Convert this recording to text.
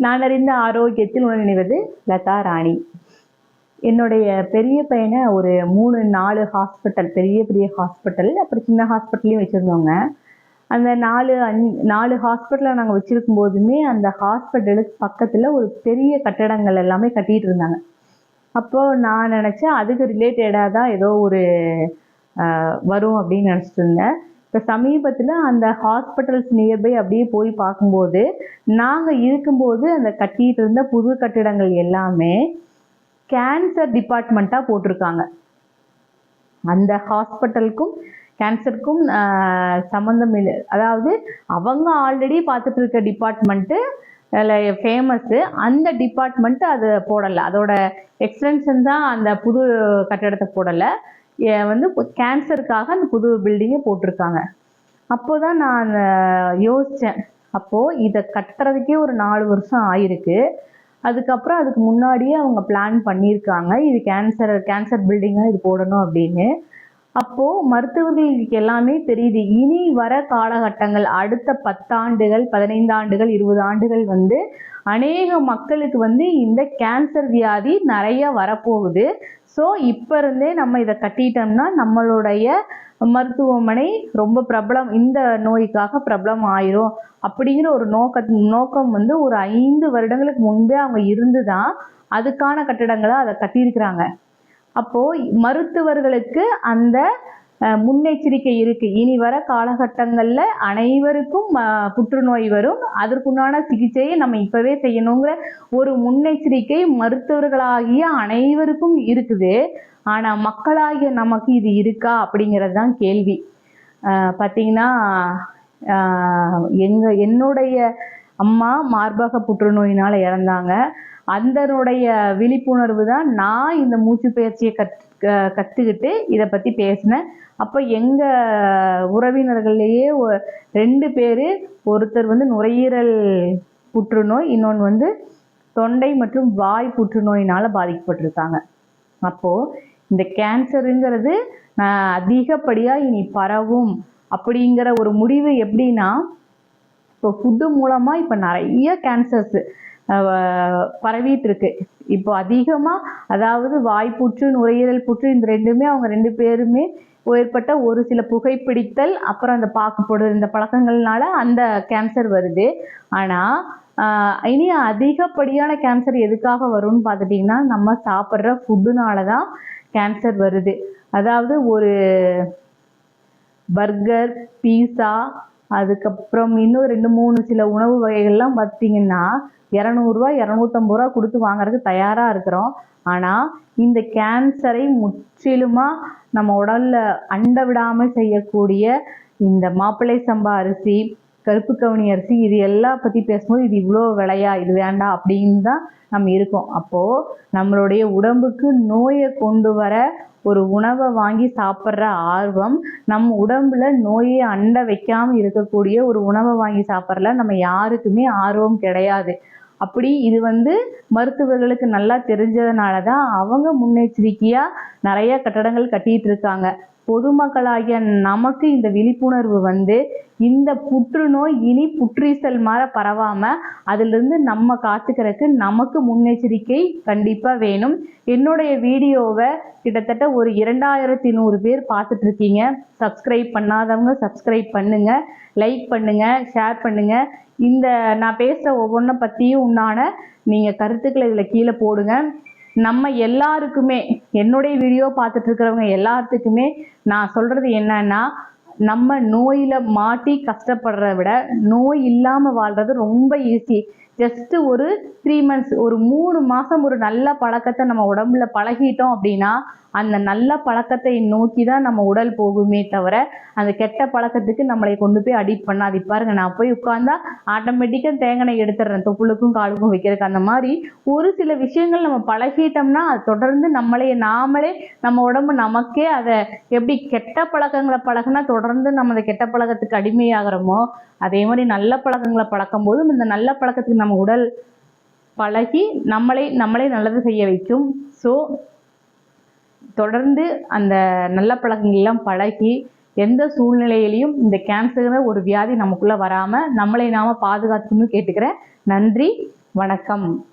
நான் அறிந்த ஆரோக்கியத்தில் உணவு நினைவது லதா ராணி. என்னுடைய பெரிய பையனை ஒரு 3-4 ஹாஸ்பிட்டல், பெரிய பெரிய ஹாஸ்பிட்டல், அப்புறம் சின்ன ஹாஸ்பிட்டல்லையும் வச்சுருந்தோங்க. அந்த 4 ஹாஸ்பிட்டலில் நாங்கள் வச்சுருக்கும் போதுமே அந்த ஹாஸ்பிட்டலுக்கு பக்கத்தில் ஒரு பெரிய கட்டடங்கள் எல்லாமே கட்டிகிட்டு இருந்தாங்க. அப்போது நான் நினச்சேன் அதுக்கு ரிலேட்டடாக தான் ஏதோ ஒரு வரும் அப்படின்னு நினச்சிட்டு இருந்தேன். இப்போ சமீபத்தில் அந்த ஹாஸ்பிட்டல்ஸ் நியர்பை அப்படியே போய் பார்க்கும்போது நாங்கள் இருக்கும்போது அந்த கட்டிகிட்டு இருந்த புது கட்டிடங்கள் எல்லாமே கேன்சர் டிபார்ட்மெண்ட்டாக போட்டிருக்காங்க. அந்த ஹாஸ்பிட்டலுக்கும் கேன்சருக்கும் சம்மந்தம் இல்லை. அதாவது அவங்க ஆல்ரெடி பார்த்துட்டு இருக்க டிபார்ட்மெண்ட்டு ஃபேமஸ்ஸு, அந்த டிபார்ட்மெண்ட்டு அது போடலை. அதோட எக்ஸ்டென்ஷன் தான் அந்த புது கட்டிடத்தை போடலை. வந்து கேன்சருக்காக அந்த புது பில்டிங்கை போட்டிருக்காங்க. அப்போ தான் நான் யோசித்தேன், அப்போது இதை கட்டுறதுக்கே ஒரு 4 வருஷம் ஆயிருக்கு. அதுக்கப்புறம் அதுக்கு முன்னாடியே அவங்க பிளான் பண்ணியிருக்காங்க, இது கேன்சர் பில்டிங்காக இது போடணும் அப்படின்னு. அப்போது மருத்துவர்களுக்கு எல்லாமே தெரியுது, இனி வர காலகட்டங்கள் அடுத்த 10 ஆண்டுகள் 15 ஆண்டுகள் 20 ஆண்டுகள் வந்து அநேக மக்களுக்கு வந்து இந்த கேன்சர் வியாதி நிறைய வரப்போகுது. ஸோ இப்போ இருந்தே நம்ம இதை கட்டிட்டோம்னா நம்மளுடைய மருத்துவமனை ரொம்ப பிரபலம், இந்த நோய்க்காக பிரபலம் ஆயிரும் அப்படிங்கிற ஒரு நோக்கம் வந்து ஒரு 5 வருடங்களுக்கு முன்பே அவங்க இருந்து தான் அதுக்கான கட்டிடங்களை அதை கட்டியிருக்கிறாங்க. அப்போது மருத்துவர்களுக்கு அந்த முன்னெச்சரிக்கை இருக்குது, இனி வர காலகட்டங்களில் அனைவருக்கும் புற்றுநோய் வரும், அதற்குண்டான சிகிச்சையை நம்ம இப்போவே செய்யணுங்கிற ஒரு முன்னெச்சரிக்கை மருத்துவர்களாகிய அனைவருக்கும் இருக்குது. ஆனால் மக்களாகிய நமக்கு இது இருக்கா அப்படிங்கிறது தான் கேள்வி. பார்த்திங்கன்னா என்னுடைய அம்மா மார்பக புற்றுநோயினால் இறந்தாங்க. அதனுடைய விழிப்புணர்வு தான் நான் இந்த மூச்சு பயிற்சியை கற்றுக்கிட்டு இதை பற்றி பேசினேன். அப்போ எங்கள் உறவினர்கள்லேயே 2 பேர், ஒருத்தர் வந்து நுரையீரல் புற்றுநோய், இன்னொன்று வந்து தொண்டை மற்றும் வாய் புற்றுநோயினால் பாதிக்கப்பட்டிருக்காங்க. அப்போது இந்த கேன்சருங்கிறது அதிகப்படியாக இனி பரவும் அப்படிங்கிற ஒரு முடிவு எப்படின்னா, இப்போ ஃபுட்டு மூலமாக இப்போ நிறைய கேன்சர்ஸ் பரவிட்டு இருக்கு. இப்போ அதிகமாக, அதாவது வாய்ப்புற்று நுரையீரல் புற்று, இந்த ரெண்டுமே அவங்க 2 பேருமே ஏற்பட்ட ஒரு சில புகைப்பிடித்தல், அப்புறம் அந்த பாக்குப்படுற இந்த பழக்கங்கள்னால அந்த கேன்சர் வருது. ஆனால் இனி அதிகப்படியான கேன்சர் எதுக்காக வரும்னு பார்த்துட்டிங்கன்னா, நம்ம சாப்பிட்ற ஃபுட்டுனால தான் கேன்சர் வருது. அதாவது ஒரு பர்கர், பீஸா, அதுக்கப்புறம் இன்னும் 2-3 சில உணவு வகைகள்லாம் பார்த்திங்கன்னா 200 250 கொடுத்து வாங்குறதுக்கு தயாராக இருக்கிறோம். ஆனால் இந்த கேன்சரை முற்றிலுமாக நம்ம உடலில் அண்ட விடாமல் செய்யக்கூடிய இந்த மாப்பிள்ளை சம்பா அரிசி, கருப்பு கவுனி அரிசி, இது எல்லாம் பற்றி பேசும்போது இது இவ்வளோ விலையா, இது வேண்டாம் அப்படின்னு தான் நம்ம இருக்கோம். அப்போது நம்மளுடைய உடம்புக்கு நோயை கொண்டு வர ஒரு உணவை வாங்கி சாப்பிட்ற ஆர்வம், நம்ம உடம்புல நோயை அண்ட வைக்காமல் இருக்கக்கூடிய ஒரு உணவை வாங்கி சாப்பிட்றல நம்ம யாருக்குமே ஆர்வம் கிடையாது. அப்படி இது வந்து மருத்துவர்களுக்கு நல்லா தெரிஞ்சதுனால தான் அவங்க முன்னெச்சரிக்கையாக நிறைய கட்டடங்கள் கட்டிகிட்டு இருக்காங்க. பொதுமக்களாகிய நமக்கு இந்த விழிப்புணர்வு வந்து இந்த புற்றுநோய் இனி புற்றீசல் மாதிரி பரவாமல் அதிலிருந்து நம்ம காத்துக்கிறதுக்கு நமக்கு முன்னெச்சரிக்கை கண்டிப்பாக வேணும். என்னுடைய வீடியோவை கிட்டத்தட்ட ஒரு 2100 பேர் பார்த்துட்டு இருக்கீங்க. சப்ஸ்கிரைப் பண்ணாதவங்க சப்ஸ்கிரைப் பண்ணுங்கள், லைக் பண்ணுங்கள், ஷேர் பண்ணுங்கள். இந்த நான் பேசுகிற ஒவ்வொன்றை பற்றியும் உண்டான நீங்கள் கருத்துக்களை இதில் கீழே போடுங்க. நம்ம எல்லாருக்குமே, என்னுடைய வீடியோ பார்த்துட்டு இருக்கிறவங்க எல்லாத்துக்குமே நான் சொல்கிறது என்னன்னா, நம்ம நோயில் மாட்டி கஷ்டப்படுறத விட நோய் இல்லாமல் வாழ்கிறது ரொம்ப ஈஸி. ஜஸ்ட்டு ஒரு 3 months, ஒரு 3 மாதம் ஒரு நல்ல பழக்கத்தை நம்ம உடம்புல பழகிட்டோம் அப்படின்னா அந்த நல்ல பழக்கத்தை நோக்கி தான் நம்ம உடல் போகுமே தவிர அந்த கெட்ட பழக்கத்துக்கு நம்மளை கொண்டு போய் அடிக்ட் பண்ணாது. பாருங்க, நான் போய் உட்கார்ந்தா ஆட்டோமேட்டிக்காக தேங்காய் எடுத்துடுறேன் தொப்புளுக்கும் காலுக்கும் வைக்கிறதுக்கு. அந்த மாதிரி ஒரு சில விஷயங்கள் நம்ம பழகிட்டோம்னா அது தொடர்ந்து நாமளே நம்ம உடம்பு நமக்கே அதை எப்படி கெட்ட பழக்கங்களை பழகினா தொடர்ந்து நம்ம அந்த கெட்ட பழக்கத்துக்கு அடிமையாகிறோமோ அதே மாதிரி நல்ல பழக்கங்களை பழக்கும் போதும் இந்த நல்ல பழக்கத்துக்கு நம்ம உடல் பழகி நம்மளே நல்லது செய்ய வைக்கும். ஸோ தொடர்ந்து அந்த நல்ல பழக்கங்கள்லாம் பழகி எந்த சூழ்நிலையிலையும் இந்த கேன்சர் ஒரு வியாதி நமக்குள்ளே வராமல் நம்மளை நாம பாதுகாத்துன்னு கேட்டுக்கிறேன். நன்றி. வணக்கம்.